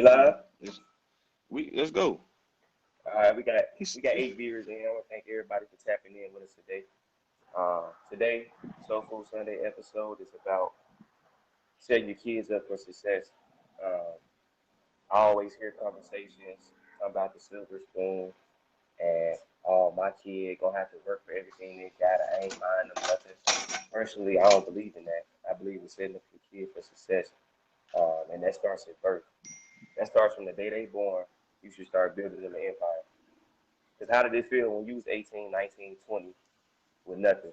live? Let's go. All right, we got 8 viewers in. I want to thank everybody for tapping in with us today. Today, SoulFood Sunday episode is about setting your kids up for success. I always hear conversations about the silver spoon and my kid gonna have to work for everything they got. I ain't buying them nothing. Personally, I don't believe in that. I believe in setting up your kid for success, and that starts at birth. That starts from the day they born. You should start building them an empire. Because how did it feel when you was 18, 19, 20 with nothing?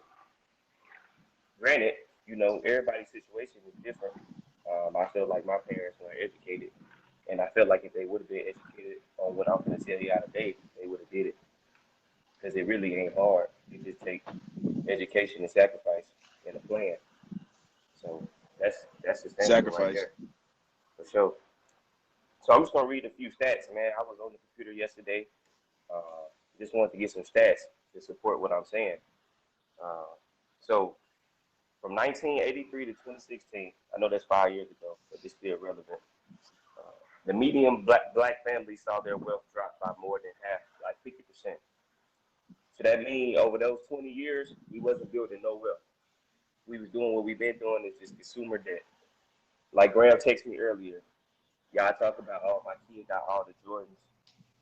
Granted, everybody's situation is different. I feel like my parents were educated, and I feel like if they would have been educated on what I'm going to tell you out today, they would have did it. Because it really ain't hard. It just takes education and sacrifice and a plan. So that's sustainable right there, for sure. So I'm just gonna read a few stats, man. I was on the computer yesterday. Just wanted to get some stats to support what I'm saying. So from 1983 to 2016, I know that's 5 years ago, but it's still relevant. The median black family saw their wealth drop by more than half, like 50%. So that means over those 20 years, we wasn't building no wealth. We was doing what we've been doing, is just consumer debt. Like Graham texted me earlier. Y'all talk about, oh, my kid got all the Jordans.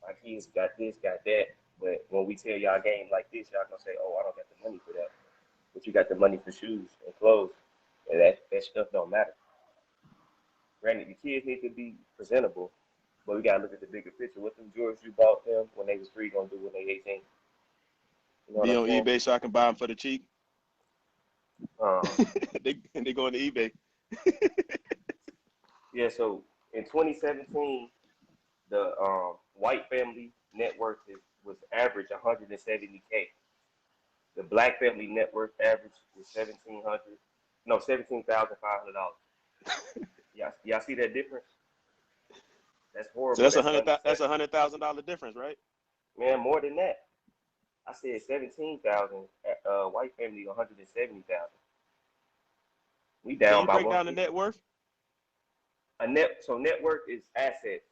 My kids got this, got that. But when we tell y'all game like this, y'all gonna say, oh, I don't got the money for that. But you got the money for shoes and clothes. And that stuff don't matter. Granted, the kids need to be presentable, but we gotta look at the bigger picture. What them Jordans you bought them when they was 3 gonna do when they 18? You know be on saying? eBay so I can buy them for the cheap. They go on to eBay. Yeah, so in 2017, the white family net worth was average 170K. The black family net worth average is $17,500. Y'all see that difference? That's horrible. So that's $100,000 difference, right? Man, more than that. I said 17,000. White family 170,000. We down by 1. Can you break down the net worth? So net worth is assets.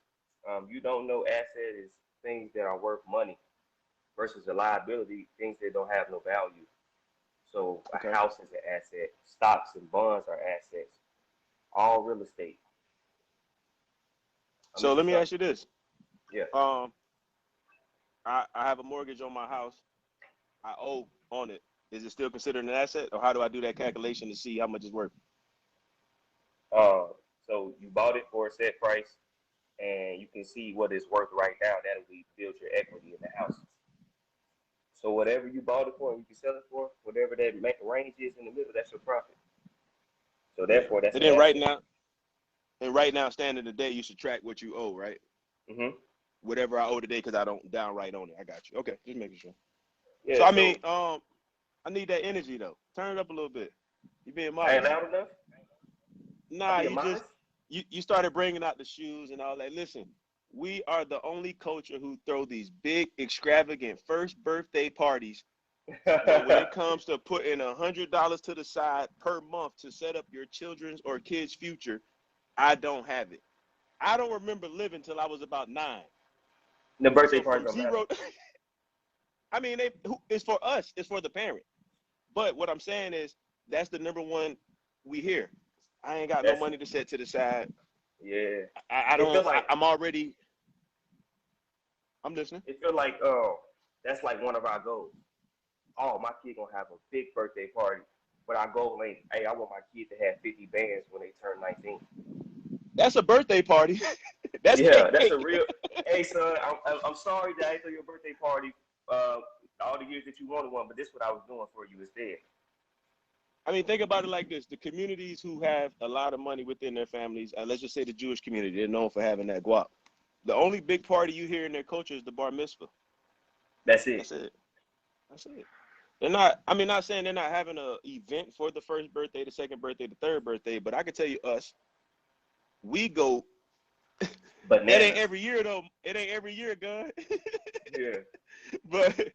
You don't know asset is things that are worth money versus a liability, things that don't have no value. So a house is an asset. Stocks and bonds are assets. All real estate. So let me ask you this. Yeah. I have a mortgage on my house. I owe on it. Is it still considered an asset, or how do I do that calculation to see how much it's worth? So you bought it for a set price, and you can see what it's worth right now. That'll build your equity in the house. So whatever you bought it for, and you can sell it for, whatever that range is in the middle, that's your profit. So therefore, that's. And then right now, standing today, you subtract what you owe, right? Mm-hmm. Whatever I owe today, because I don't downright own it. I got you. Okay, just making sure. Yeah. So I mean, I need that energy though. Turn it up a little bit. You being modest? Ain't loud enough? Nah, you started bringing out the shoes and all that. Listen, we are the only culture who throw these big, extravagant first birthday parties. But when it comes to putting $100 to the side per month to set up your children's or kids' future, I don't have it. I don't remember living till I was about 9. The birthday party don't matter. I mean, it's for us. It's for the parent. But what I'm saying is that's the number one we hear. I ain't got no money to set to the side. Yeah. I don't. I'm listening. It feel like that's like one of our goals. Oh, my kid gonna have a big birthday party, but our goal ain't, hey, I want my kid to have 50 bands when they turn 19. That's a birthday party. That's a real. Hey, son, I'm sorry that I didn't throw your birthday party all the years that you wanted one, but this is what I was doing for you instead. I mean, think about it like this. The communities who have a lot of money within their families, let's just say the Jewish community, they're known for having that guap. The only big party you hear in their culture is the bar mitzvah. That's it. That's it. They're not, I mean, not saying they're not having an event for the first birthday, the second birthday, the third birthday, but I can tell you we go, but it ain't every year though. It ain't every year, gun. Yeah. But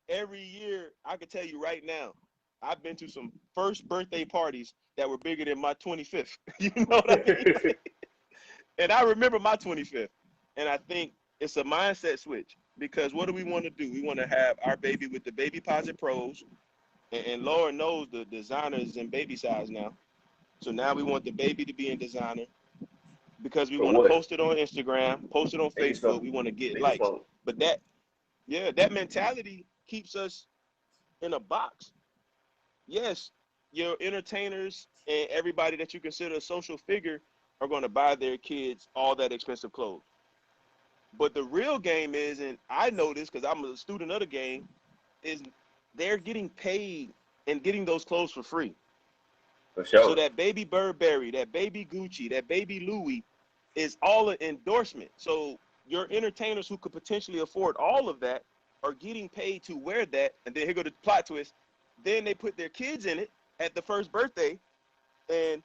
every year, I can tell you right now, I've been to some first birthday parties that were bigger than my 25th. You know what I mean? And I remember my 25th. And I think it's a mindset switch, because what do we want to do? We want to have our baby with the Baby Posit Pros, and Lord knows the designer is in baby size now. So now we want the baby to be in designer, because we For want to what? post it on Instagram, post it on Facebook. We want to get likes. But that mentality keeps us in a box. Yes, your entertainers and everybody that you consider a social figure are going to buy their kids all that expensive clothes. But the real game is, and I know this because I'm a student of the game, is they're getting paid and getting those clothes for free. For sure. So that baby Burberry, that baby Gucci, that baby Louis is all an endorsement. So your entertainers who could potentially afford all of that are getting paid to wear that. And then here go the plot twist. Then they put their kids in it at the first birthday, and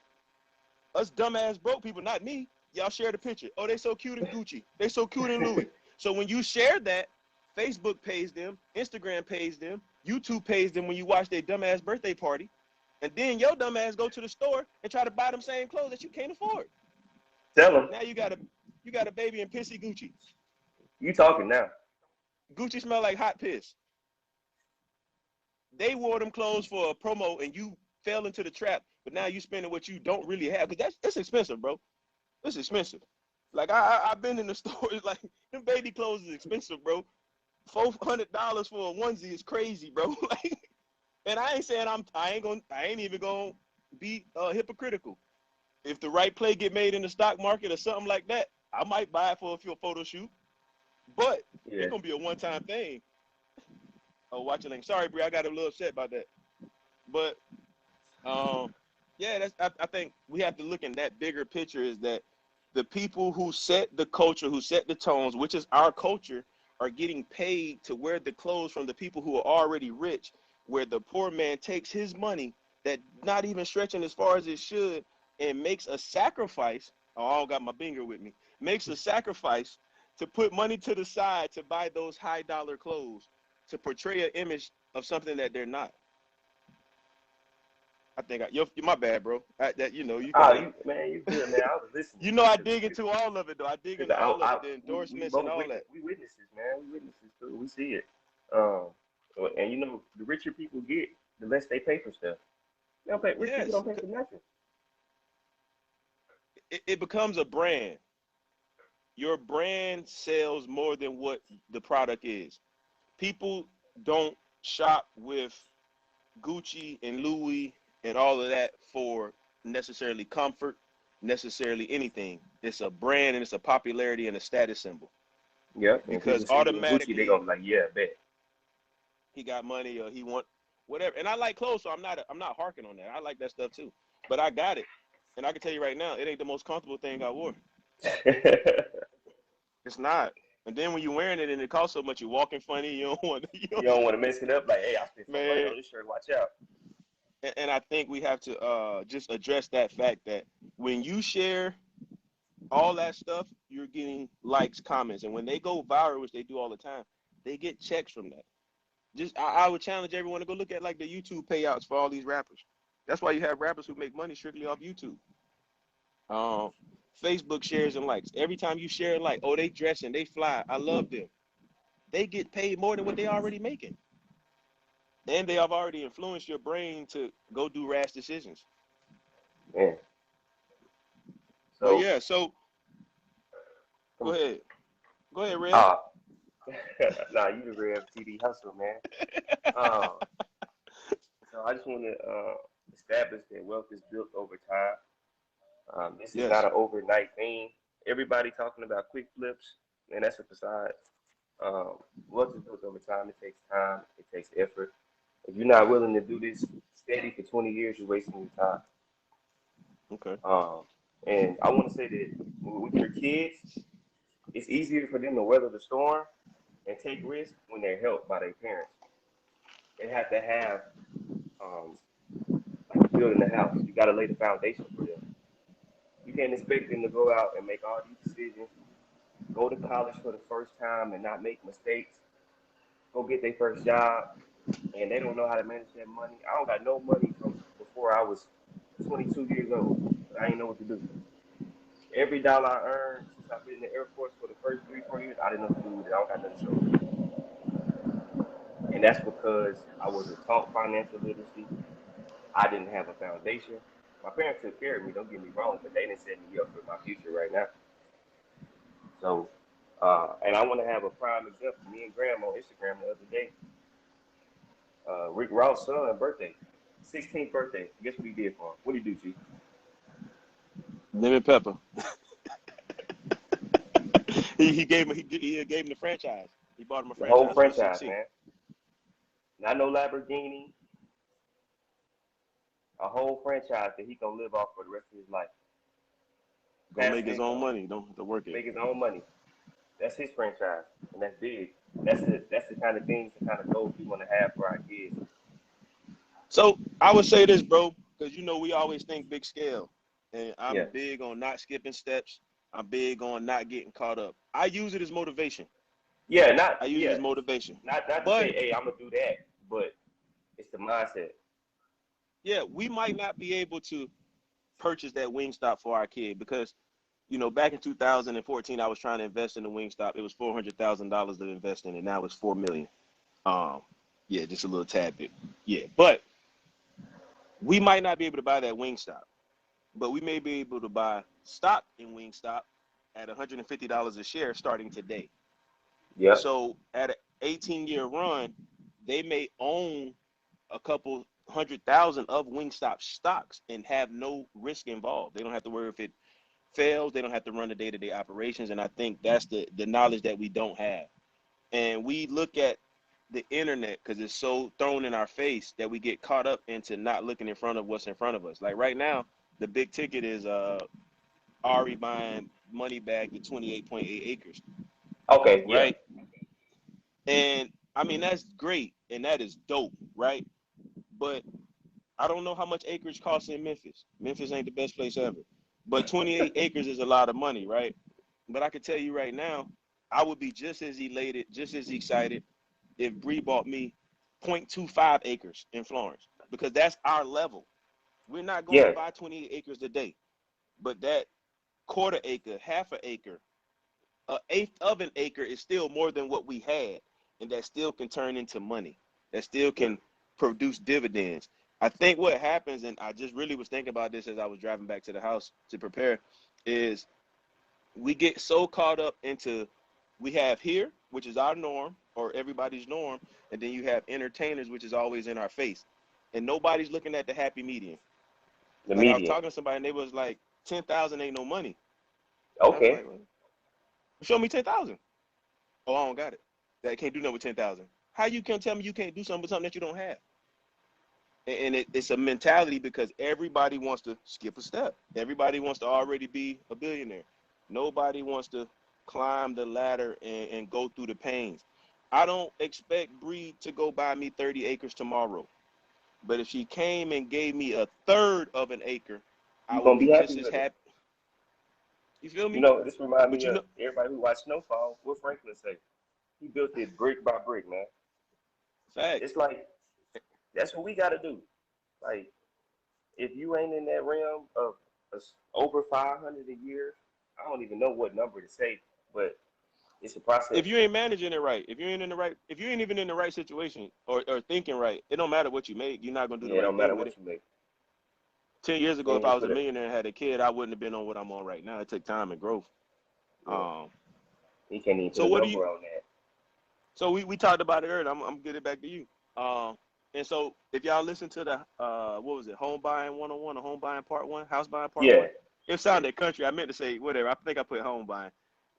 us dumbass broke people, not me, y'all share the picture. Oh, they so cute in Gucci. They so cute in Louis. So when you share that, Facebook pays them, Instagram pays them, YouTube pays them when you watch their dumbass birthday party. And then your dumbass go to the store and try to buy them same clothes that you can't afford. Tell them. Now you got a baby in pissy Gucci. You talking now. Gucci smell like hot piss. They wore them clothes for a promo and you fell into the trap, but now you spending what you don't really have, because that's expensive, bro. It's expensive. Like I've been in the stores, like them baby clothes is expensive, bro. $400 for a onesie is crazy, bro. Like, and I ain't saying I ain't even gonna be hypocritical. If the right play get made in the stock market or something like that, I might buy it for a photo shoot. But it's gonna be a one-time thing. Oh, watch it, link. Sorry, Bree, I got a little upset about that. But yeah, I think we have to look in that bigger picture, is that the people who set the culture, who set the tones, which is our culture, are getting paid to wear the clothes from the people who are already rich, where the poor man takes his money that not even stretching as far as it should and makes a sacrifice. Oh, I don't got my finger with me. Makes a sacrifice to put money to the side to buy those high dollar clothes to portray an image of something that they're not. I think you're my bad, bro. You kind of. Man, you good, man. I was listening. You know, I dig into all of it, though. I dig into all of it, the endorsements and all that. We witnesses, man. We witnesses too. We see it. And you know, the richer people get, the less they pay for stuff. They don't pay. Rich people don't pay for nothing. It becomes a brand. Your brand sells more than what the product is. People don't shop with Gucci and Louis and all of that for necessarily comfort, necessarily anything. It's a brand and it's a popularity and a status symbol. Yeah, because automatically Gucci, they gonna be like, yeah, bet he got money or he want whatever. And I like clothes, so I'm not harking on that. I like that stuff too. But I got it, and I can tell you right now, it ain't the most comfortable thing I wore. It's not. And then when you're wearing it and it costs so much, you're walking funny. You don't want to mess it up. Like, hey, I spent some money on this shirt. Watch out. And I think we have to just address that fact that when you share all that stuff, you're getting likes, comments, and when they go viral, which they do all the time, they get checks from that. I would challenge everyone to go look at like the YouTube payouts for all these rappers. That's why you have rappers who make money strictly off YouTube. Facebook shares and likes. Every time you share a like, oh, they dressing, they fly, I love them. They get paid more than what they already making. And they have already influenced your brain to go do rash decisions. Yeah. So yeah, so go ahead. Go ahead, Red. Nah, you the real TD Hustle, man. So I just want to establish that wealth is built over time. This is not an overnight thing. Everybody talking about quick flips, and that's a facade. Wealth is built over time. It takes time. It takes effort. If you're not willing to do this steady for 20 years, you're wasting your time. Okay. And I want to say that with your kids, it's easier for them to weather the storm and take risks when they're helped by their parents. They have to have, like building a house. You got to lay the foundation for them. You can't expect them to go out and make all these decisions, go to college for the first time and not make mistakes, go get their first job, and they don't know how to manage that money. I don't got no money from before I was 22 years old. I didn't know what to do. every dollar I earned since I've been in the Air Force for the first 3, 4 years, I didn't know to do with it. I don't got nothing to show for it. And that's because I wasn't taught financial literacy. I didn't have a foundation. My parents took care of me, don't get me wrong, but they didn't set me up for my future right now. So, and I want to have a prime example. Me and Graham on Instagram the other day, Rick Ross' son birthday, 16th birthday. Guess what he did for him? What did he do, Chief? Lemon pepper. he gave him the franchise. He bought him a The whole franchise for franchise, CC. man. Not no Lamborghini, a whole franchise that he gonna live off for the rest of his life. Gonna make his own money. Don't have to work it. Make his own money. That's his franchise, and that's big. That's the kind of things, the kind of goals we want to have for our kids. So I would say this, bro, because we always think big scale, and I'm big on not skipping steps. I'm big on not getting caught up. I use it as motivation. Yeah, I use it as motivation. Not to say, hey, I'm gonna do that, but it's the mindset. Yeah, we might not be able to purchase that Wingstop for our kid because, back in 2014, I was trying to invest in the Wingstop. It was $400,000 to invest in it. Now it's $4 million. Yeah, just a little tad bit. Yeah, but we might not be able to buy that Wingstop, but we may be able to buy stock in Wingstop at $150 a share starting today. Yeah. So at an 18-year run, they may own a couple 100,000 of Wingstop stocks and have no risk involved. They don't have to worry if it fails. They don't have to run the day-to-day operations. And I think that's the knowledge that we don't have. And we look at the internet because it's so thrown in our face that we get caught up into not looking in front of what's in front of us. Like right now, the big ticket is Ari buying money back to 28.8 acres. Okay. Right. Yeah. And I mean, that's great. And that is dope. Right. But I don't know how much acreage costs in Memphis. Memphis ain't the best place ever. But 28 acres is a lot of money. Right. But I can tell you right now, I would be just as elated, just as excited if Bree bought me 0.25 acres in Florence, because that's our level. We're not going to buy 28 acres a day, but that quarter acre, half an acre, an eighth of an acre is still more than what we had, and that still can turn into money. That still can produce dividends. I think what happens, and I just really was thinking about this as I was driving back to the house to prepare, is we get so caught up into we have here, which is our norm or everybody's norm, and then you have entertainers, which is always in our face, and nobody's looking at the happy medium. The Like I was median. talking to somebody, and they was like, 10,000 ain't no money. Okay. I was like, well, show me 10,000. Oh, I don't got it. That can't do nothing with 10,000. How you can tell me you can't do something with something that you don't have? And it's a mentality because everybody wants to skip a step. Everybody wants to already be a billionaire. Nobody wants to climb the ladder and go through the pains. I don't expect Bree to go buy me 30 acres tomorrow. But if she came and gave me a third of an acre, I You're would gonna be be happy just as with it. happy. You feel me? This reminds But me of everybody who watched Snowfall. What Franklin say? He built it brick by brick, man. facts. It's like that's what we gotta do. Like if you ain't in that realm of over 500 a year, I don't even know what number to say, but it's a process. If you ain't managing it right, if you ain't even in the right situation or thinking right, it don't matter what you make. You're not gonna do the It right don't matter thing with what it. you make. 10 years ago, if And I you was a put it. millionaire and had a kid, I wouldn't have been on what I'm on right now. It took time and growth. Yeah. You can't even put So a what do you? number on that. So we talked about it earlier. I'm getting it back to you. And so if y'all listen to the what was it, home buying 101 or home buying part one, house buying part Yeah. one, it sounded country. I meant to say whatever. I think I put home buying.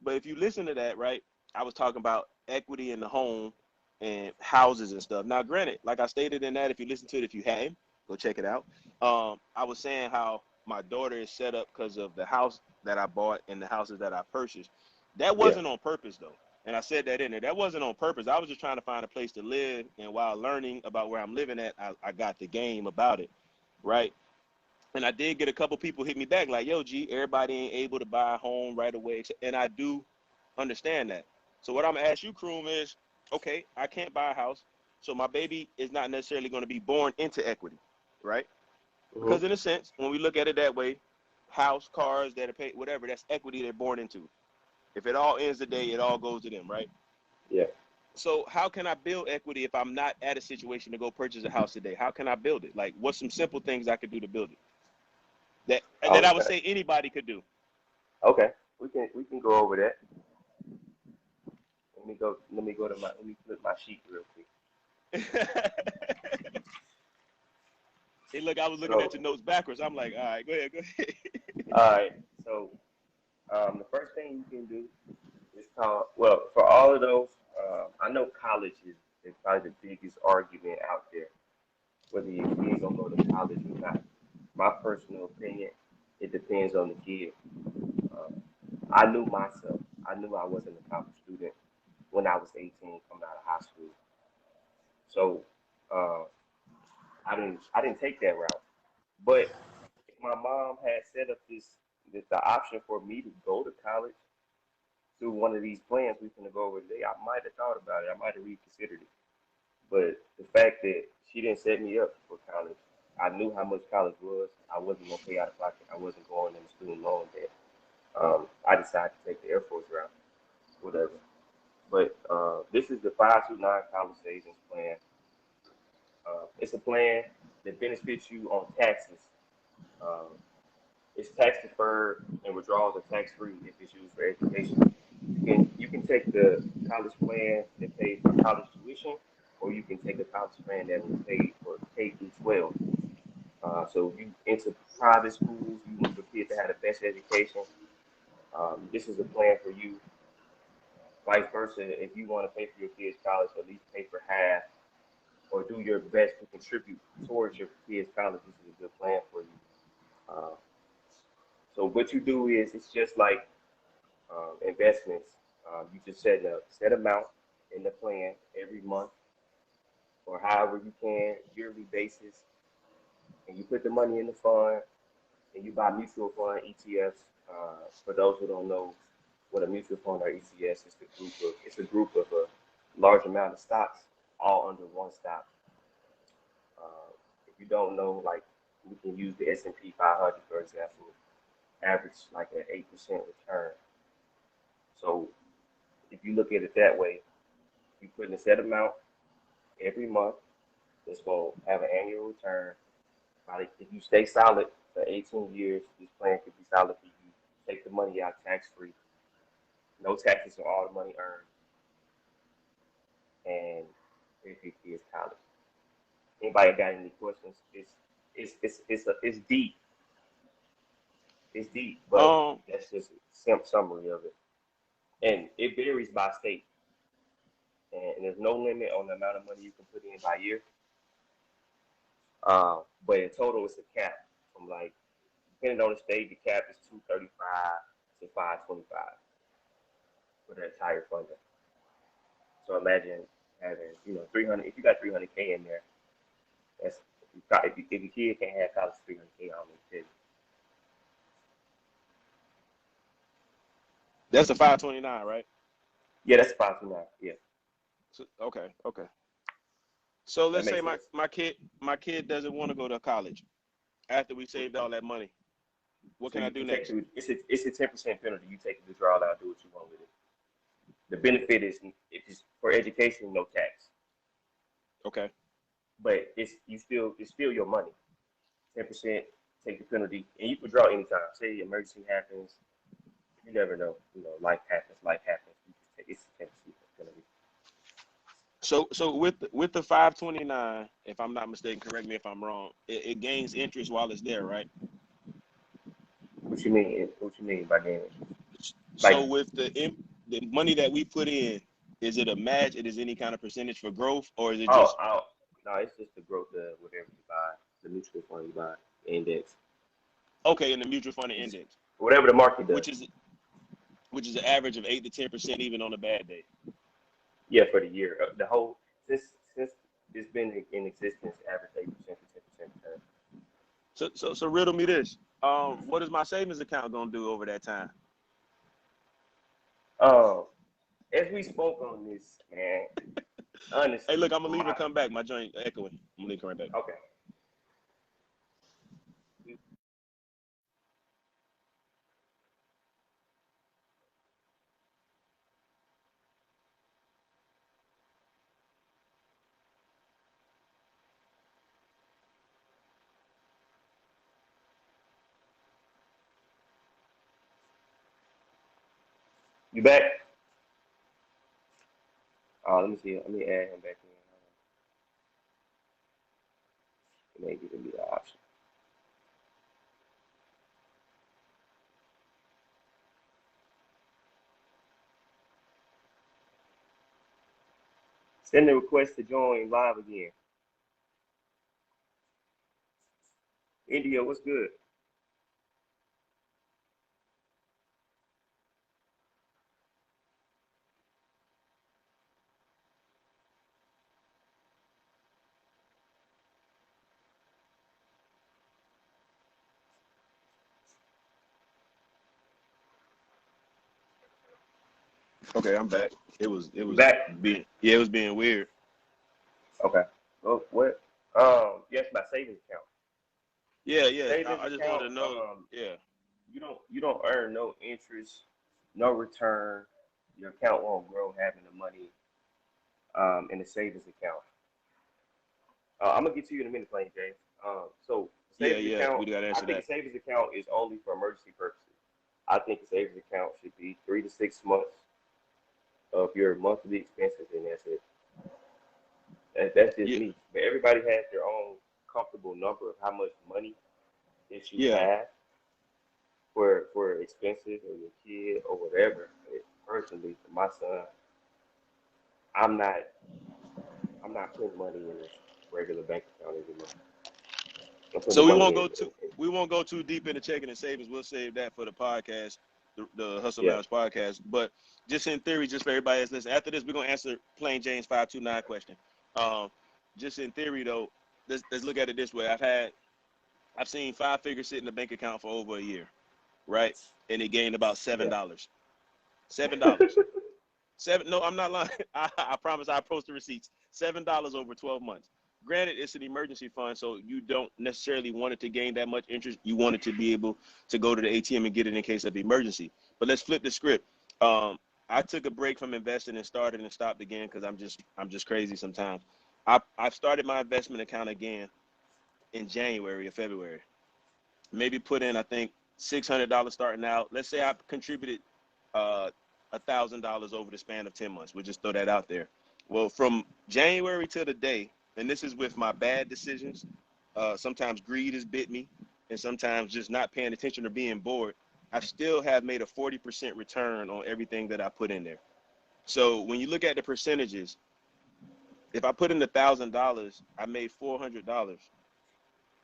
But if you listen to that, right, I was talking about equity in the home and houses and stuff. Now, granted, like I stated in that, if you listen to it, if you hadn't, go check it out. I was saying how my daughter is set up because of the house that I bought and the houses that I purchased. That Yeah. wasn't on purpose, though. And I said that in there. That wasn't on purpose. I was just trying to find a place to live. And while learning about where I'm living at, I got the game about it, right? And I did get a couple people hit me back like, yo, G, everybody ain't able to buy a home right away. And I do understand that. So what I'm going to ask you, Kroom, is, okay, I can't buy a house. So my baby is not necessarily going to be born into equity, right? Mm-hmm. Because in a sense, when we look at it that way, house, cars that are paid, whatever. That's equity they're born into. If it all ends the day, it all goes to them, right? Yeah. So how can I build equity if I'm not at a situation to go purchase a house today? How can I build it? Like, what's some simple things I could do to build it? That I would Okay. say anybody could do. Okay. We can go over that. Let me flip my sheet real quick. Hey, look, I was looking at So, your notes backwards. I'm like, all right, go ahead. all right. So, the first thing you can do is well, for all of those, I know college is probably the biggest argument out there, whether your kid gonna go to college or not. My personal opinion, it depends on the kid. Um, I knew myself. I knew I wasn't a college student when I was 18 coming out of high school. So uh, I didn't take that route. But if my mom had set up the option for me to go to college through one of these plans we're gonna go over today, I might have thought about it. I might have reconsidered it. But the fact that she didn't set me up for college, I knew how much college was. I wasn't gonna pay out of pocket. I wasn't going in the student loan debt. I decided to take the Air Force route, whatever. But this is the 529 college savings plan. It's a plan that benefits you on taxes. Um, it's tax deferred and withdrawals are tax free if it's used for education. You can take the college plan that pays for college tuition, or you can take a college plan that will pay for K through 12. So you into private schools, you want your kid to have the best education. This is a plan for you. Vice versa, if you want to pay for your kids' college, at least pay for half, or do your best to contribute towards your kids' college. This is a good plan for you. Uh, so what you do is it's just like investments. You just set a set amount in the plan every month or however you can, yearly basis, and you put the money in the fund and you buy mutual fund ETFs. For those who don't know what a mutual fund or ETFs is, it's a group of a large amount of stocks all under one stock. If you don't know, like we can use the S&P 500 for example, average like an 8% return. So if you look at it that way, you put in a set amount every month. It's going to have an annual return. Like if you stay solid for 18 years, this plan could be solid for you. Take the money out tax free, no taxes on all the money earned, and pay for your kids' college. Anybody got any questions? It's deep. It's deep, but um, that's just a summary of it. And it varies by state, and there's no limit on the amount of money you can put in by year. But in total, it's a cap from like depending on the state, the cap is 235 to 525 for the entire funding. So imagine having 300. If you got 300K in there, that's if your kid can't have college 300K, I don't know. that's the 529, right? Yeah, that's 529. Yeah, So, okay. So that let's say makes my sense. my kid my kid doesn't want to go to college after we saved all that money. What So can I you do can take next? it's a 10% penalty. You take the withdrawal out, do what you want with it. The benefit is if it's for education, no tax, Okay. but it's still your money. 10% take the penalty, and you can draw anytime. Say emergency happens, you never know. Life happens. Life happens. It's a 10% penalty. So with the 529, if I'm not mistaken, correct me if I'm wrong, it gains interest while it's there, right? What you mean? What you mean by damage? So Like, with the money that we put in, is it a match? It is any kind of percentage for growth, or is it just oh, no, it's just the growth of whatever you buy, the mutual fund you buy, the index. okay in the mutual fund and It's index, whatever the market does. which is which is an average of 8 to 10% even on a bad day. Yeah, for the year, the whole since it's been in existence, average 8% to 10% return. So riddle me this. What is my savings account gonna do over that time? Um, as we spoke on this, man, Hey, honestly, look, I'm gonna from leave my and come back. My joint echoing. I'm gonna leave and come right back. okay. You back? Let me see. Let me add him back in. It may give me the option. Send the request to join live again. India, what's good? Okay, I'm back. It was Back. being weird. Okay. Well, what? Yes, my savings account. Yeah. Savings I just account. wanted to know. Yeah. You don't earn no interest, no return. Your account won't grow having the money in the savings account. I'm gonna get to you in a minute, Plain James. So savings Yeah. account, We got to I answer think a that. savings account is only for emergency purposes. I think a savings account should be 3 to 6 months of your monthly expenses, and that's it. That's just Yeah. me. But everybody has their own comfortable number of how much money they should Yeah. have for expenses or your kid or whatever. Personally, for my son, I'm not I'm not putting money in this regular bank account anymore. I'm putting So the we money won't in, go too we won't go too deep into checking and savings. We'll save that for the podcast, the Hustle yeah. Lounge podcast. But just in theory, just for everybody that's listening, after this, we're gonna answer Plain James 529 question. Um, just in theory though, let's look at it this way. I've seen 5 figures sit in the bank account for over a year, right? And it gained about Yeah. $7. $7. Seven. No, I'm not lying. I promise. I post the receipts. $7 over 12 months. Granted, it's an emergency fund, so you don't necessarily want it to gain that much interest. You want it to be able to go to the ATM and get it in case of emergency. But let's flip the script. I took a break from investing and started and stopped again because I'm just crazy sometimes. I've started my investment account again in January or February. Maybe put in, I think, $600 starting out. Let's say I contributed $1,000 over the span of 10 months. We'll just throw that out there. Well, from January to the day, and this is with my bad decisions. Sometimes greed has bit me, and sometimes just not paying attention or being bored. I still have made a 40% return on everything that I put in there. So when you look at the percentages, if I put in $1,000, I made $400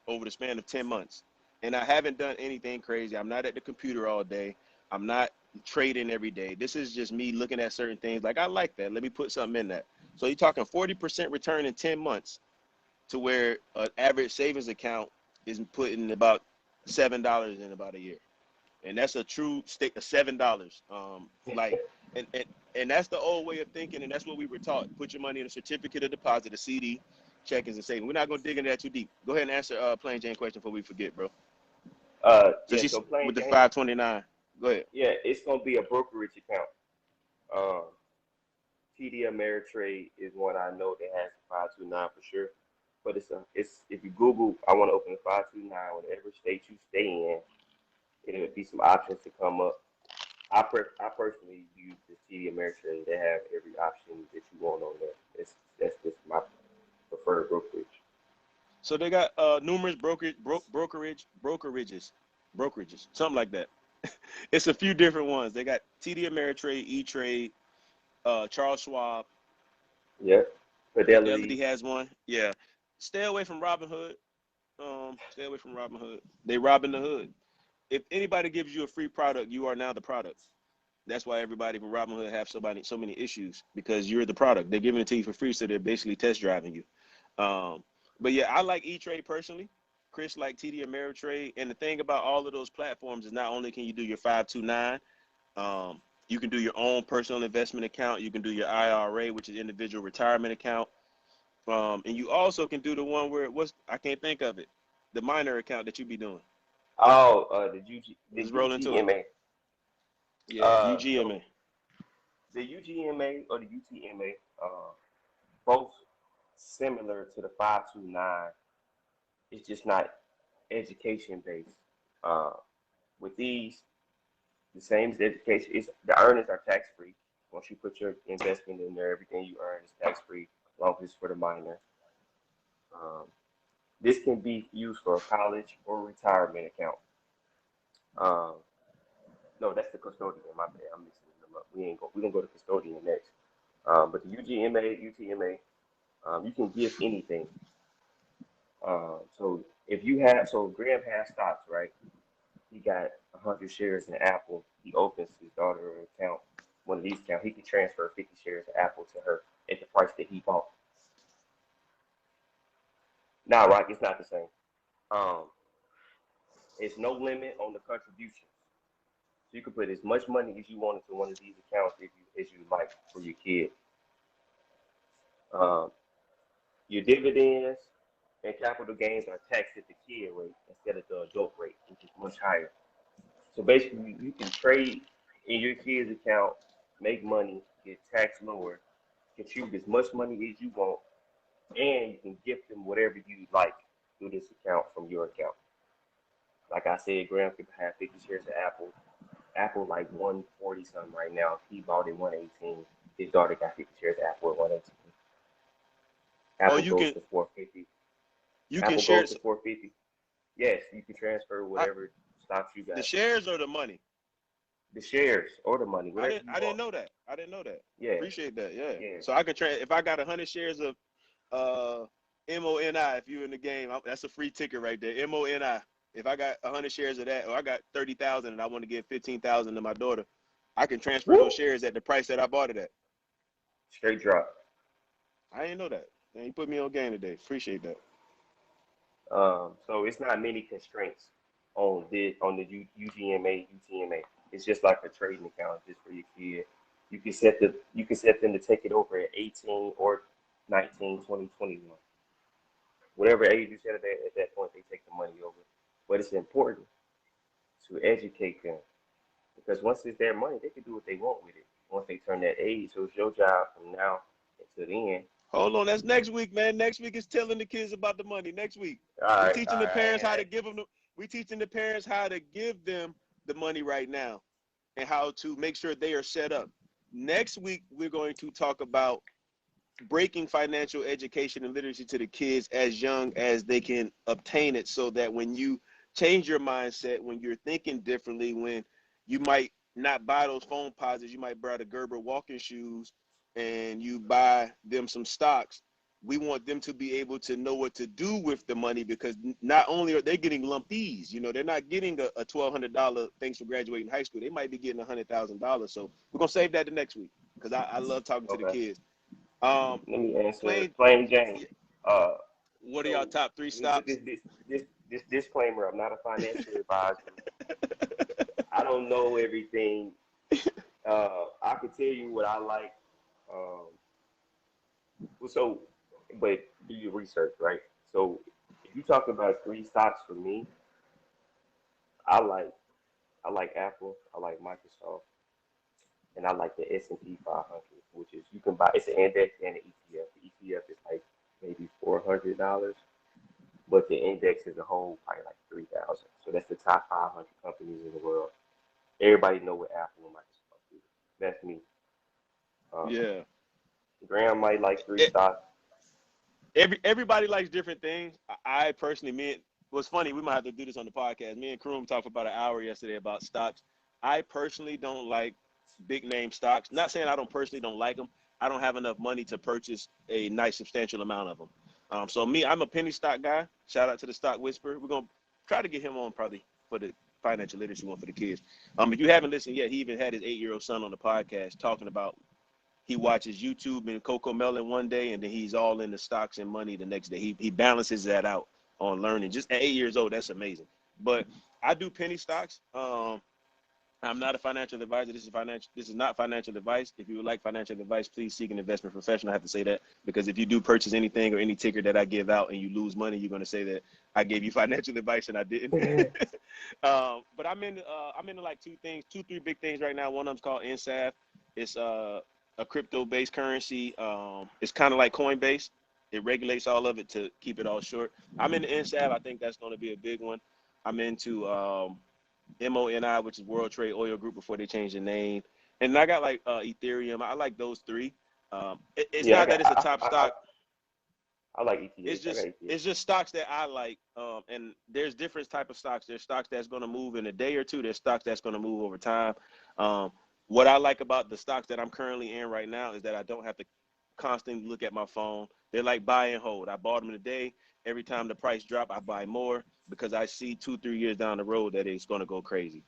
over the span of 10 months. And I haven't done anything crazy. I'm not at the computer all day. I'm not trading every day. This is just me looking at certain things. Like, I like that. Let me put something in that. So you're talking 40% return in 10 months to where an average savings account is putting about $7 in about a year. And that's a true stick of $7. Like, and, and, and that's the old way of thinking. And that's what we were taught. Put your money in a certificate of deposit, a CD, checkings, and savings. We're not going to dig into that too deep. Go ahead and answer Plain Jane question before we forget, bro. So Yeah. she's So Plain with the Jane, 529. Go ahead. yeah, it's gonna be a brokerage account. Um, TD Ameritrade is one I know that has 529 for sure. But it's if you Google, I want to open a 529, whatever state you stay in, it'll be some options to come up. I personally use the TD Ameritrade. They have every option that you want on there. That's just my preferred brokerage. So they got numerous brokerages, something like that. It's a few different ones. They got TD Ameritrade, E-Trade, Charles Schwab, Yeah. Fidelity Fidelity. has one. Yeah. Stay away from Robinhood. Stay away from Robinhood. They robbing the hood. If anybody gives you a free product, you are now the product. That's why everybody from Robinhood have so many issues because you're the product. They're giving it to you for free, so they're basically test driving you. Um, but yeah, I like E-Trade personally. Chris like TD Ameritrade, and the thing about all of those platforms is not only can you do your 529, you can do your own personal investment account. You can do your IRA, which is individual retirement account, and you also can do the one where I can't think of it, the minor account that you be doing. Oh, the Let's roll into it. UGMA. Yeah, So UGMA. the UGMA or the UTMA, both similar to the 529. It's just not education based. Uh, with these, The same as education. Is the earnings are tax free. Once you put your investment in there, everything you earn is tax free, as long as it's for the minor. Um, this can be used for a college or retirement account. Um, no, that's the custodian. My bad. I'm mixing them up. We're gonna go to custodian next. But the UGMA, UTMA, you can give anything. So if you have, so Graham has stocks, right? He got 100 shares in Apple. He opens his daughter an account, one of these accounts. He can transfer 50 shares of Apple to her at the price that he bought. Now, Rock, it's not the same. Um, it's no limit on the contributions. So you can put as much money as you want into one of these accounts as you like for your kid. Um, your dividends and capital gains are taxed at the kid rate instead of the adult rate, which is much higher. So basically, you can trade in your kid's account, make money, get taxed lower, contribute as much money as you want, and you can gift them whatever you like through this account from your account. Like I said, Graham could have 50 shares of Apple. Apple like 140 something right now. He bought it 118. His daughter got 50 shares of Apple at 118. Oh, Apple goes to 450. you can Apple share goes to 450. Yes, you can transfer I, whatever stocks you the got. shares or the money. The shares or the money, I whatever didn't you I didn't want. know that. I didn't know that. Yeah, Appreciate that. Yeah. yeah. So I can if I got 100 shares of MONI, if you're in the game, that's a free ticket right there. MONI. If I got 100 shares of that, or I got 30,000 and I want to give 15,000 to my daughter, I can transfer Woo! those shares at the price that I bought it at. Straight drop. I didn't know that. Man, you put me on game today. Appreciate that. So it's not many constraints on the UGMA, UTMA. It's just like a trading account just for your kid. You can set them to take it over at 18 or 19, 20, 21. Whatever age you set it at that point, they take the money over. But it's important to educate them because once it's their money, they can do what they want with it. Once they turn that age, so it's your job from now until then. Hold on, that's next week, man. Next week is telling the kids about the money. Next week, All we right, all teaching the parents how right. to give them. We teaching the parents how to give them the money right now, and how to make sure they are set up. Next week, we're going to talk about breaking financial education and literacy to the kids as young as they can obtain it, so that when you change your mindset, when you're thinking differently, when you might not buy those phone posits, you might buy the Gerber walking shoes, and you buy them some stocks. We want them to be able to know what to do with the money, because not only are they getting lumpies, they're not getting a $1,200 thanks for graduating high school. They might be getting $100,000. So we're gonna save that to next week, because I love talking to the Okay. kids. Let me answer Plain. plain Jane. Uh, What are y'all so top three let me put stops? this disclaimer. I'm not a financial advisor. I don't know everything. I can tell you what I like. Um, so, but do your research, right? So, if you talk about three stocks for me, I like I like Apple, I like Microsoft, and I like the S&P 500, which is you can buy. It's an index and an ETF. The ETF is like maybe $400, but the index as a whole probably like 3,000. So that's the top 500 companies in the world. Everybody know what Apple and Microsoft do. That's me. Um, Yeah. Graham might like three E- stocks. Everybody likes different things. I personally, what's funny, we might have to do this on the podcast. Me and Kroom talked for about an hour yesterday about stocks. I personally don't like big name stocks. Not saying I don't personally don't like them. I don't have enough money to purchase a nice substantial amount of them. So me, I'm a penny stock guy. Shout out to the Stock Whisperer. We're gonna try to get him on probably for the financial literacy one for the kids. If you haven't listened yet, he even had his 8-year-old son on the podcast talking about he watches YouTube and Coco Melon one day, and then he's all in the stocks and money the next day. He balances that out on learning. Just at 8 years old, that's amazing. But I do penny stocks. I'm not a financial advisor. This is not financial advice. If you would like financial advice, please seek an investment professional. I have to say that, because if you do purchase anything or any ticker that I give out and you lose money, you're going to say that I gave you financial advice and I didn't. But I'm into like three big things right now. One of them's called NSAF. It's a crypto-based currency. It's kind of like Coinbase. It regulates all of it to keep it all short. I'm into NSAF. I think that's going to be a big one. I'm into MONI, which is World Trade Oil Group before they changed the name. And I got like Ethereum. I like those three. It's Yeah, not that it's a top stock. I like ETH. It's just stocks that I like. And there's different type of stocks. There's stocks that's going to move in a day or two. There's stocks that's going to move over time. What I like about the stocks that I'm currently in right now is that I don't have to constantly look at my phone. They're like buy and hold. I bought them today. Every time the price drop, I buy more because I see 2-3 years down the road that it's going to go crazy.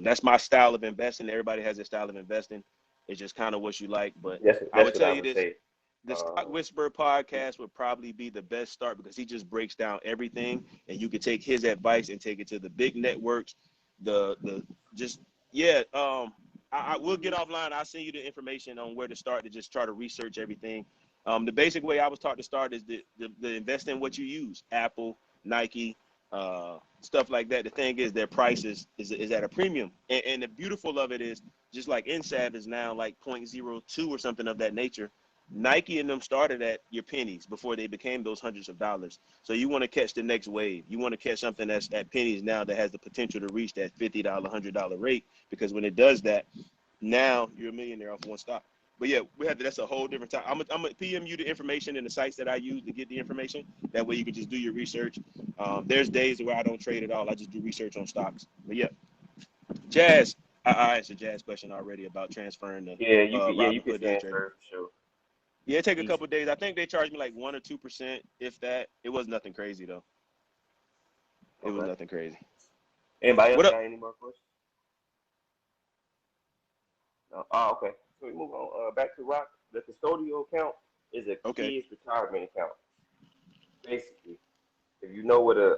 That's my style of investing. Everybody has their style of investing. It's just kind of what you like. But that's I would what tell I you would this. say. The Stock Whisperer podcast would probably be the best start because he just breaks down everything, and you can take his advice and take it to the big networks. I will get offline. I'll send you the information on where to start to just try to research everything. The basic way I was taught to start is the invest in what you use: Apple, Nike, stuff like that. The thing is, their price is at a premium, and the beautiful of it is just like NSAV is now like 0.02 or something of that nature. Nike and them started at your pennies before they became those hundreds of dollars. So you want to catch the next wave. You want to catch something that's at pennies now that has the potential to reach that $50, $100 rate, because when it does that, now you're a millionaire off one stock. But yeah, that's a whole different time. I'm gonna PM you the information and the sites that I use to get the information. That way you can just do your research. There's days where I don't trade at all. I just do research on stocks. But yeah, Jazz, I answered Jazz's question already about transferring the You can Robinhood day trading. transfer for sure. Yeah, it take a couple of days. I think they charged me like 1 or 2%, if that. It was nothing crazy though. It was nothing crazy. Anybody else What up? got any more questions? No? Oh, okay. So we move on. Back to Rock. The custodial account is a kid's retirement account. Basically, if you know what a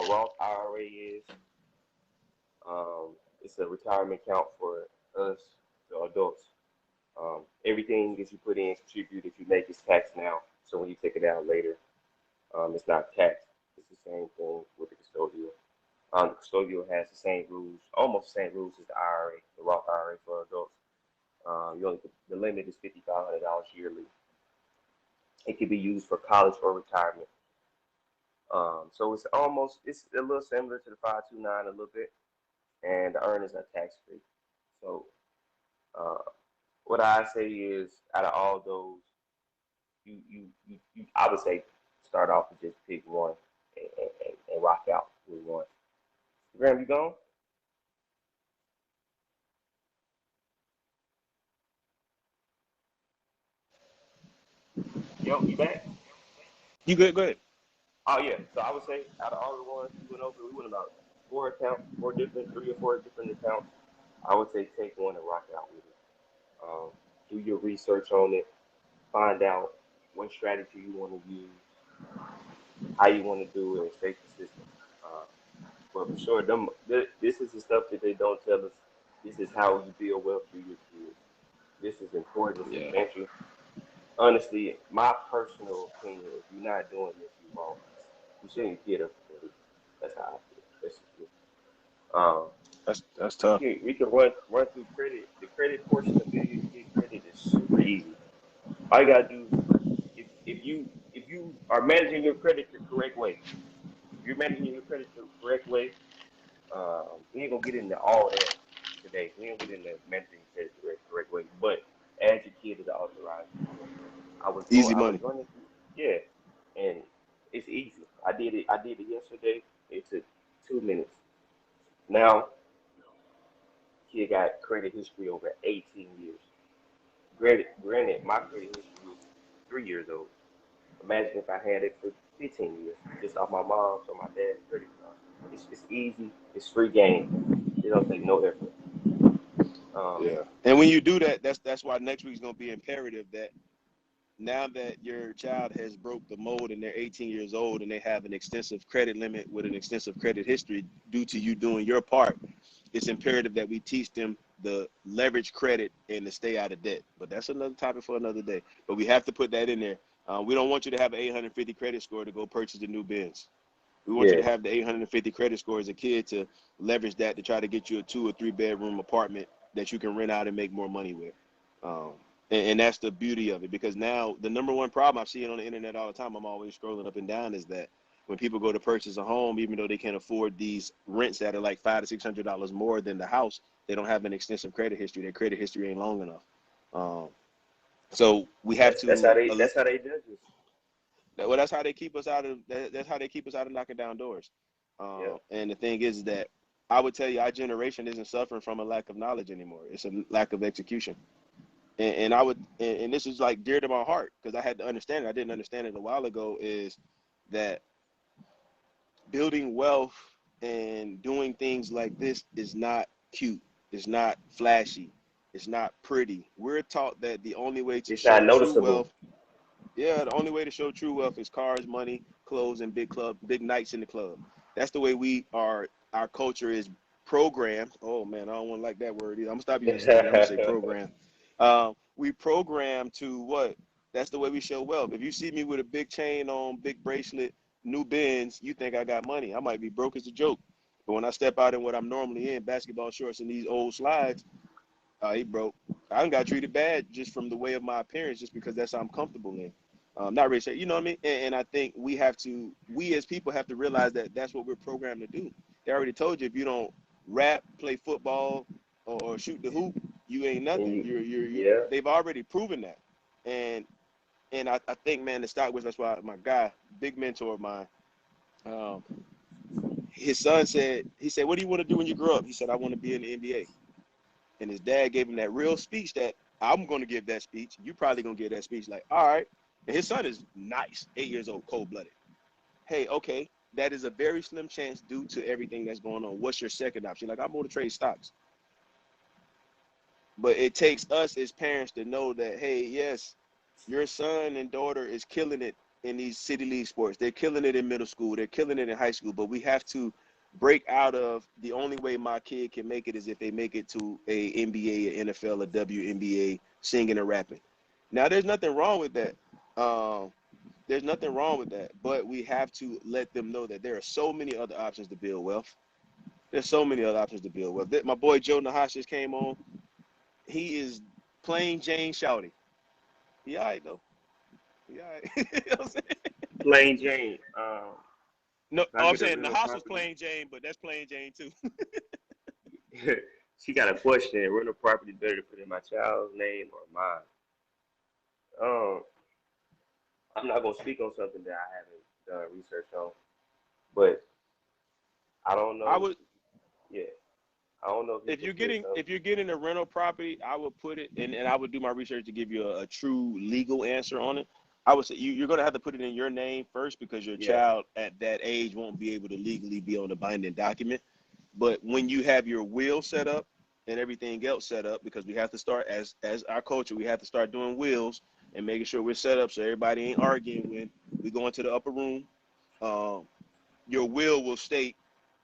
Roth IRA is, it's a retirement account for us, the adults. Everything that you put in, contribute, if you make, is taxed now. So when you take it out later, it's not taxed. It's the same thing with the custodial. The custodial has the same rules, almost the same rules as the IRA, the Roth IRA for adults. The limit is $5,500 yearly. It can be used for college or retirement. So it's a little similar to the 529 a little bit, and the earnings are tax free. So what I say is, out of all those, I would say start off with just pick one and rock out with one. Graham, you gone? Yo, you back? You good? Go ahead. Oh yeah. So I would say out of all the ones we went about three or four different accounts. I would say take one and rock out with it. Do your research on it. Find out what strategy you want to use, how you want to do it, and stay consistent. Uh, but for sure, this is the stuff that they don't tell us. This is how you build wealth through your kids. This is important. It's essential. Honestly, my personal opinion, if you're not doing this, you wrong. You shouldn't get up for it. That's how I feel. That's just me. That's tough. We can run through credit. The credit portion of building your kid credit is super easy. All you gotta do, if you are managing your credit the correct way, if you're managing your credit the correct way, we ain't gonna get into all that today. We ain't gonna get into managing your credit the correct way. But add your kid to the authorized list. Easy I was money. running through, yeah, and it's easy. I did it yesterday. It took 2 minutes. Now, kid got credit history over 18 years. Granted, my credit history is 3 years old. Imagine if I had it for 15 years, just off my mom's or my dad's credit card. It's easy. It's free game. It don't take no effort. And when you do that, that's why next week's gonna be imperative that now that your child has broke the mold and they're 18 years old and they have an extensive credit limit with an extensive credit history due to you doing your part, it's imperative that we teach them the leverage credit and to stay out of debt. But that's another topic for another day. But we have to put that in there. We don't want you to have an 850 credit score to go purchase a new Benz. We want you to have the 850 credit score as a kid to leverage that to try to get you a 2 or 3 bedroom apartment that you can rent out and make more money with. And that's the beauty of it, because now the number one problem I see it on the internet all the time, I'm always scrolling up and down, is that when people go to purchase a home, even though they can't afford these rents that are like $500 to $600 more than the house, they don't have an extensive credit history. Their credit history ain't long enough. So we have That's to. how they judge us. Well, that's how they keep us out of. That's how they keep us out of knocking down doors. Yeah. And the thing is that I would tell you, our generation isn't suffering from a lack of knowledge anymore. It's a lack of execution. And I would, and this is like dear to my heart because I had to understand it. I didn't understand it a while ago. Is that building wealth and doing things like this is not cute. It's not flashy. It's not pretty. We're taught that the only way to It's not show true noticeable. wealth, yeah, the only way to show true wealth is cars, money, clothes, and big nights in the club. That's the way our culture is programmed. Oh man, I don't want to like that word either. I'm gonna stop using slang. I'm gonna say program. We program to what? That's the way we show wealth. If you see me with a big chain on, big bracelet, new Benz, you think I got money. I might be broke as a joke. But when I step out in what I'm normally in, basketball shorts and these old slides, he broke. I done got treated bad just from the way of my appearance, just because that's how I'm comfortable in. Not really, you know what I mean? And I think we as people have to realize that that's what we're programmed to do. They already told you if you don't rap, play football, or shoot the hoop, you ain't nothing. Yeah. They've already proven that. And I think, man, the stock was, that's why my guy, big mentor of mine, his son said, what do you want to do when you grow up? He said, I want to be in the NBA. And his dad gave him that real speech that I'm going to give that speech. You probably going to give that speech like, all right. And his son is nice, 8 years old, cold-blooded. Hey, okay, that is a very slim chance due to everything that's going on. What's your second option? Like, I'm going to trade stocks. But it takes us as parents to know that, hey, yes, your son and daughter is killing it in these city league sports. They're killing it in middle school. They're killing it in high school. But we have to break out of the only way my kid can make it is if they make it to a NBA, a NFL, a WNBA, singing and rapping. Now, there's nothing wrong with that. There's nothing wrong with that. But we have to let them know that there are so many other options to build wealth. There's so many other options to build wealth. My boy Joe Nahash just came on. He is plain Jane shouty. He all right, though. He all right. You know what I'm saying? Plain Jane. No, Can I I'm get a saying rental Nahash was property? plain Jane, but that's plain Jane too. She got a question. Rental property better to put in my child's name or mine? Um, I'm not gonna speak on something that I haven't done research on, but I don't I know. would, Yeah, I don't know if you can put some. if you're getting a rental property, I would put it and I would do my research to give you a true legal answer on it. I would say you're going to have to put it in your name first because your Yeah, child at that age won't be able to legally be on the binding document. But when you have your will set up and everything else set up, because we have to start as our culture, we have to start doing wills and making sure we're set up so everybody ain't arguing when we go into the upper room. Um, your will state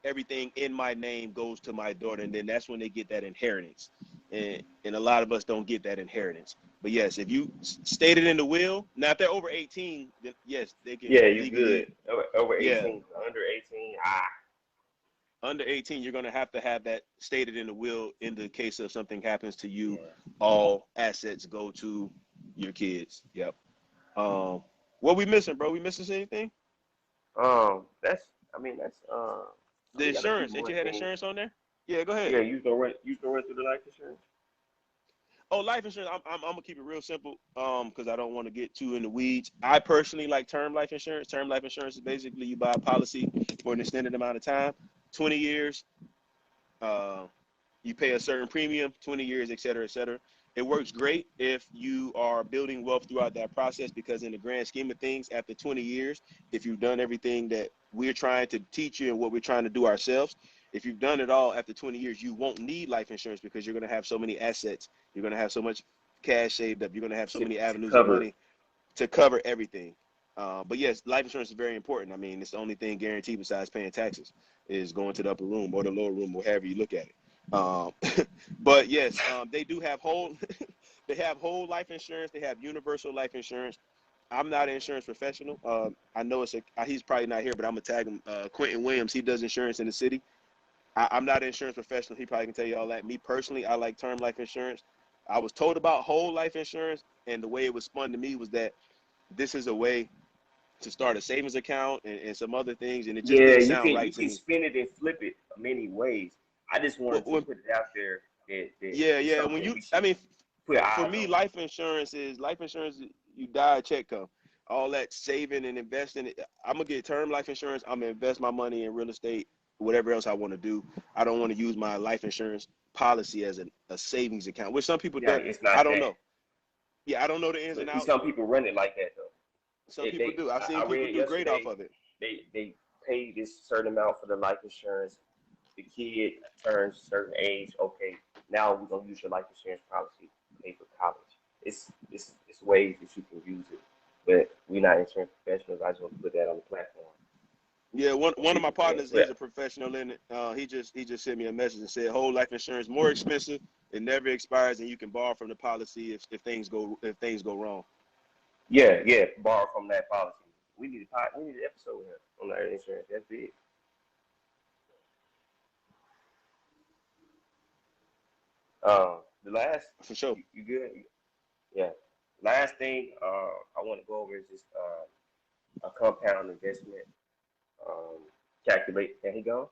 everything in my name goes to my daughter, and then that's when they get that inheritance. And a lot of us don't get that inheritance. But yes, if you state it in the will, now if they're over 18, then yes, they can yeah, you legally. good. Over Yeah, 18, under 18. Ah, under 18, you're going to have that stated in the will. In the case of something happens to you, yeah. all assets go to your kids. Yep. What we missing, bro? We missing anything? That's. I mean, that's. The We got a few insurance. Ain't more you had things. insurance on there? Yeah, go ahead. Yeah, you gonna run. You gonna run through the life insurance? Oh, life insurance. I'm gonna keep it real simple, because I don't want to get too in the weeds. I personally like term life insurance. Term life insurance is basically you buy a policy for an extended amount of time, 20 years. Uh, you pay a certain premium, 20 years, et cetera, et cetera. It works great if you are building wealth throughout that process because in the grand scheme of things, after 20 years, if you've done everything that we're trying to teach you and what we're trying to do ourselves, if you've done it all after 20 years, you won't need life insurance because you're going to have so many assets. You're going to have so much cash saved up. You're going to have so many To avenues of cover. money to cover everything. But yes, life insurance is very important. I mean, it's the only thing guaranteed besides paying taxes is going to the upper room or the lower room, however you look at it. Um, but yes, they do have whole, they have whole life insurance. They have universal life insurance. I'm not an insurance professional. I know he's probably not here, but I'm gonna tag him. Quentin Williams, he does insurance in the city. I'm not an insurance professional. He probably can tell you all that. Me personally, I like term life insurance. I was told about whole life insurance, and the way it was spun to me was that this is a way to start a savings account and some other things, and it just Yeah, didn't you sound can right to me. spin it and flip it many ways. I just wanted to Well, put it out there that yeah, it's yeah. When something you, we I should mean, put for eyes me, on. life insurance. You die, a check come. All that saving and investing. I'm gonna get term life insurance. I'm gonna invest my money in real estate, whatever else I want to do. I don't want to use my life insurance policy as a savings account, which some people Yeah, do. it's I not don't that. know. Yeah, I don't know the ins But and see, outs. some people run it like that though. Some people do. I've I seen people read do great off yesterday of it. they pay this certain amount for the life insurance. The kid turns a certain age. Okay, now we're gonna use your life insurance policy to pay for college. It's ways that you can use it, but we're not insurance professionals. I just want to put that on the platform. Yeah, So one of my people can partners, he's put a professional in it. He just sent me a message and said whole life insurance more expensive. It never expires, and you can borrow from the policy if things go wrong. yeah, borrow from that policy. We need an episode here on that insurance. That's big. The last For sure. you good? Yeah. Last thing I want to go over is just a compound investment um, calculate. Can he go?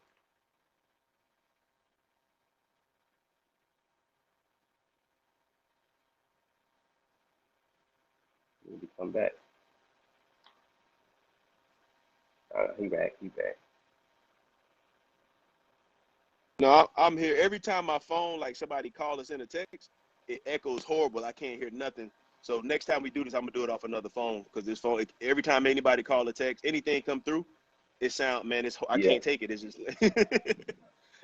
Need to come back. He back. He back. No, I'm here. Every time my phone, like somebody call us in a text, it echoes horrible. I can't hear nothing. So next time we do this, I'm gonna do it off another phone because this phone, every time anybody call or text, anything come through, it sound, man, I Yeah. can't take it. It's just go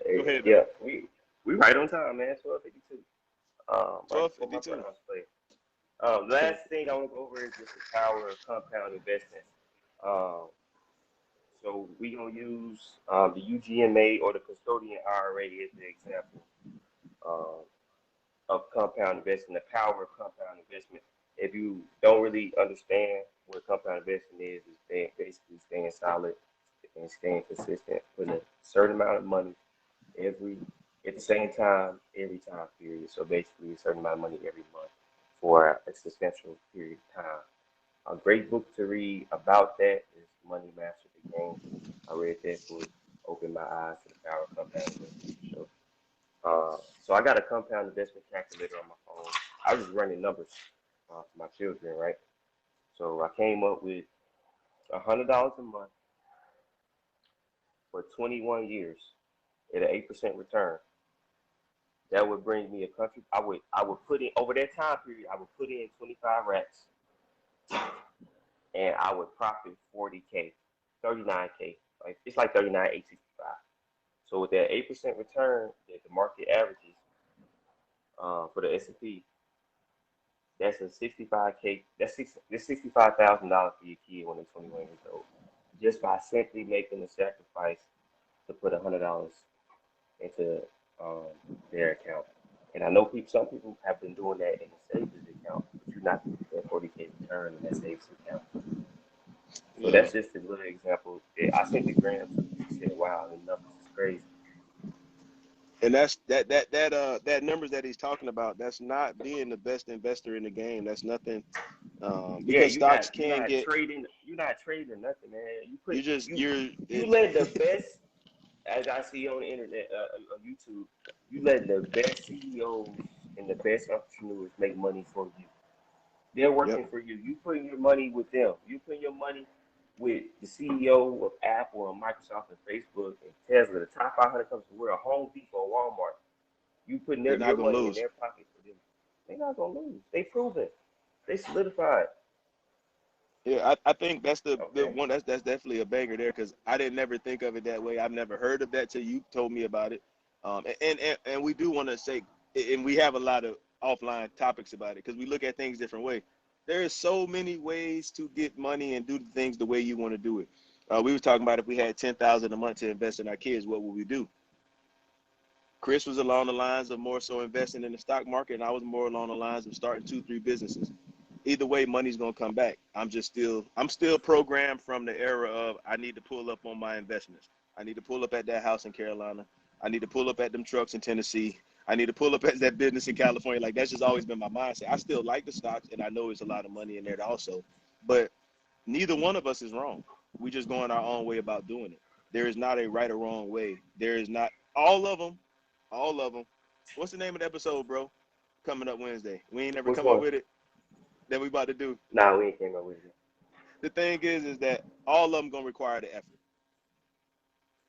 Hey, ahead, man. yeah. We right on time, man. 12:52. Right before my 12:52. Browns play. Last thing I want to go over is just the power of compound investment. Um, so we gonna use the UGMA or the custodian IRA as the example um, of compound investment, the power of compound investment. If you don't really understand what compound investment is, it's basically staying solid and staying consistent, putting a certain amount of money every at the same time every time period. So basically a certain amount of money every month for a substantial period of time. A great book to read about that is Money Master the Game. I read that book, opened my eyes to the power of compound investment for sure. So I got a compound investment calculator on my phone. I was just running numbers for my children, right? So I came up with $100 a month for 21 years at an 8% return. That would bring me a country. I would put in over that time period. I would put in 25 racks, and I would profit 40K, 39K. Like it's like 39,865. So with that 8% return that the market averages for the S&P, that's a 65K. That's $65,000 for your kid when they're 21 years old, just by simply making the sacrifice to put $100 into their account. And I know some people have been doing that in the savings account, but you're not getting that 40K return in that savings account. So Yeah. that's just a little example. I sent the gram to her. She said, "Wow, the numbers is crazy." And that numbers that he's talking about, that's not being the best investor in the game. That's nothing. Yeah, Because stocks can get, you're not trading nothing, man. you just You let the best, as I see on the internet, on YouTube, you let the best CEOs and the best entrepreneurs make money for you. They're yep. working for you. You putting your money with them. You putting your money with the CEO of Apple and Microsoft and Facebook and Tesla, the top 500 companies in the world, Home Depot, Walmart. You putting You're not your gonna money in lose. their pocket for them. They're not gonna lose. They proven. They solidified. Yeah, I think that's the Okay. one that's definitely a banger there because I didn't never think of it that way. I've never heard of that till you told me about it. And we do want to say, and we have a lot of offline topics about it because we look at things different way. There is so many ways to get money and do things the way you want to do it. We were talking about if we had 10,000 a month to invest in our kids, what would we do? Chris was along the lines of more so investing in the stock market, and I was more along the lines of starting 2, 3 businesses. Either way, money's gonna come back. I'm still programmed from the era of I need to pull up on my investments. I need to pull up at that house in Carolina. I need to pull up at them trucks in Tennessee. I need to pull up at that business in California. Like that's just always been my mindset. I still like the stocks, and I know there's a lot of money in there also, but neither one of us is wrong. We just going our own way about doing it. There is not a right or wrong way. There is not all of them. What's the name of the episode, bro? Coming up Wednesday. We ain't never Which come one? up with it. That we about to do. Nah, we ain't came up with it. The thing is that all of them gonna require the effort.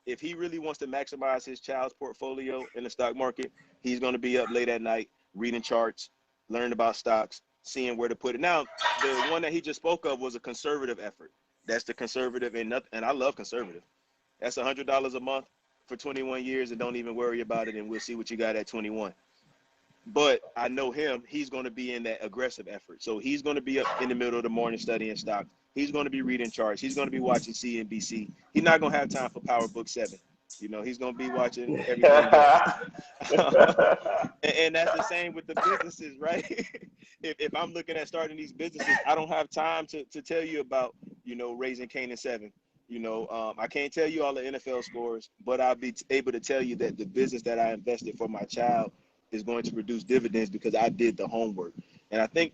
If he really wants to maximize his child's portfolio in the stock market, he's gonna be up late at night reading charts, learning about stocks, seeing where to put it. Now, the one that he just spoke of was a conservative effort. That's the conservative, and I love conservative. That's $100 a month for 21 years, and don't even worry about it, and we'll see what you got at 21. But I know him, he's going to be in that aggressive effort. So he's going to be up in the middle of the morning studying stocks. He's going to be reading charts. He's going to be watching CNBC. He's not going to have time for Power Book 7. You know, he's going to be watching everything else. And that's the same with the businesses, right? if I'm looking at starting these businesses, I don't have time to tell you about, you know, raising Canaan 7. You know, I can't tell you all the NFL scores, but I'll be able to tell you that the business that I invested for my child is going to produce dividends because I did the homework. And I think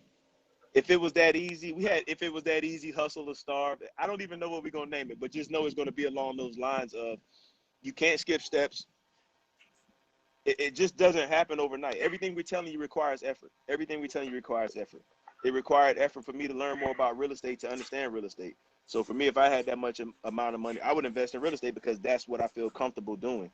if it was that easy, if it was that easy, hustle or starve, I don't even know what we're going to name it, but just know it's going to be along those lines of you can't skip steps. It just doesn't happen overnight. Everything we're telling you requires effort. Everything we're telling you requires effort. It required effort for me to learn more about real estate, to understand real estate. So for me, if I had that much amount of money, I would invest in real estate because that's what I feel comfortable doing.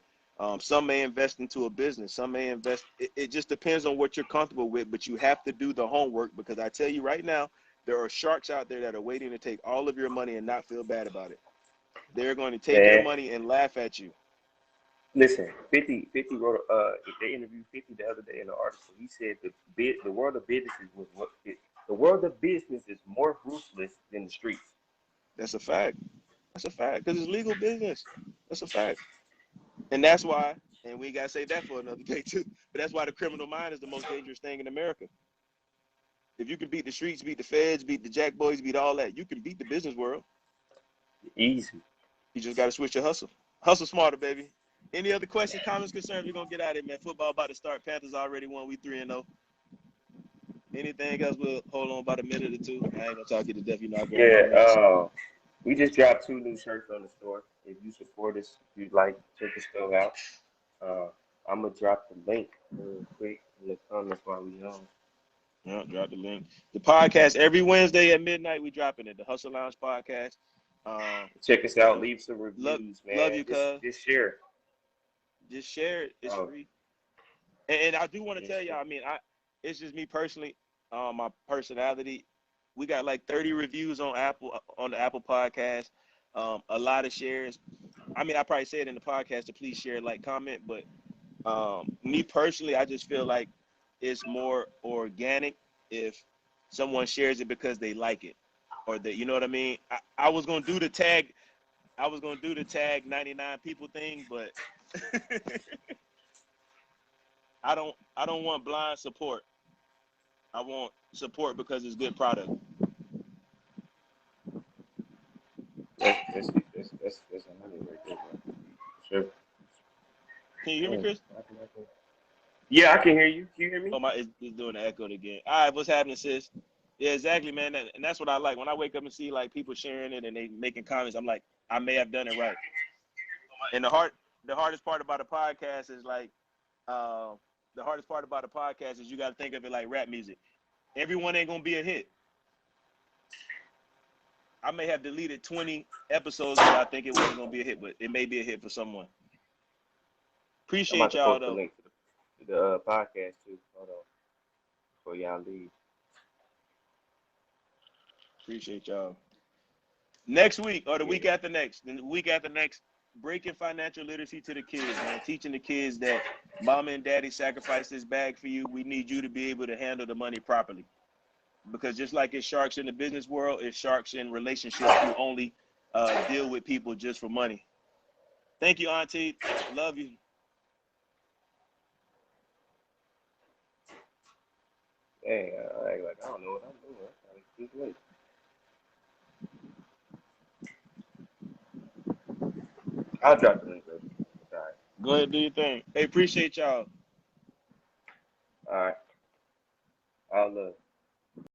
Some may invest into a business. Some may invest. It just depends on what you're comfortable with, but you have to do the homework because I tell you right now, there are sharks out there that are waiting to take all of your money and not feel bad about it. They're going to take your money and laugh at you. Listen, 50 wrote, they interviewed 50 the other day in an article. He said the world of businesses the world of business is more ruthless than the streets. That's a fact. That's a fact because it's legal business. That's a fact. And that's why, and we got to say that for another day too, but that's why the criminal mind is the most dangerous thing in America. If you can beat the streets, beat the feds, beat the jack boys, beat all that, you can beat the business world. Easy. You just got to switch your hustle. Hustle smarter, baby. Any other questions, comments, concerns? We're going to get out of it, man. Football about to start. Panthers already won. We 3-0. Anything else? We'll hold on about a minute or two. I ain't going to talk you to death. You know, I go on my we just dropped 2 new shirts on the store. If you support us, if you'd like, check the store out. I'm going to drop the link real quick in the comments while we on. Yeah, drop the link. The podcast, every Wednesday at midnight, we dropping it. The Hustle Lounge podcast. Check us out. Leave some reviews, man. Love you, cuz. Just share it. Just share it. It's free. And I do want to tell y'all, I mean, it's just me personally, my personality. We got like 30 reviews on the Apple podcast, a lot of shares. I mean, I probably said in the podcast to please share, like, comment, but me personally, I just feel like it's more organic if someone shares it because they like it, or that, you know what I mean? I was gonna do the tag 99 people thing, but I don't want blind support. I want support because it's good product. That's 100 right there, bro. Sure. Can you hear me, Chris? Yeah, I can hear you. Can you hear me? Oh, it's doing the echo again. All right, what's happening, sis? Yeah, exactly, man. And that's what I like. When I wake up and see like people sharing it and they making comments, I'm like, I may have done it right. And the hardest part about a podcast is like, you got to think of it like rap music. Everyone ain't gonna be a hit. I may have deleted 20 episodes that I think it wasn't gonna be a hit, but it may be a hit for someone. Appreciate y'all though. Link to the podcast too. Hold on, before y'all leave. Appreciate y'all. Next week or the week after next, breaking financial literacy to the kids, man. Teaching the kids that mama and daddy sacrificed this bag for you. We need you to be able to handle the money properly. Because just like it's sharks in the business world, it's sharks in relationships who only deal with people just for money. Thank you, Auntie. Love you. Dang, I don't know what I'm doing. It's late. I'll drop the link, bro. All right. Go ahead, do your thing. Hey, appreciate y'all. All right. I'll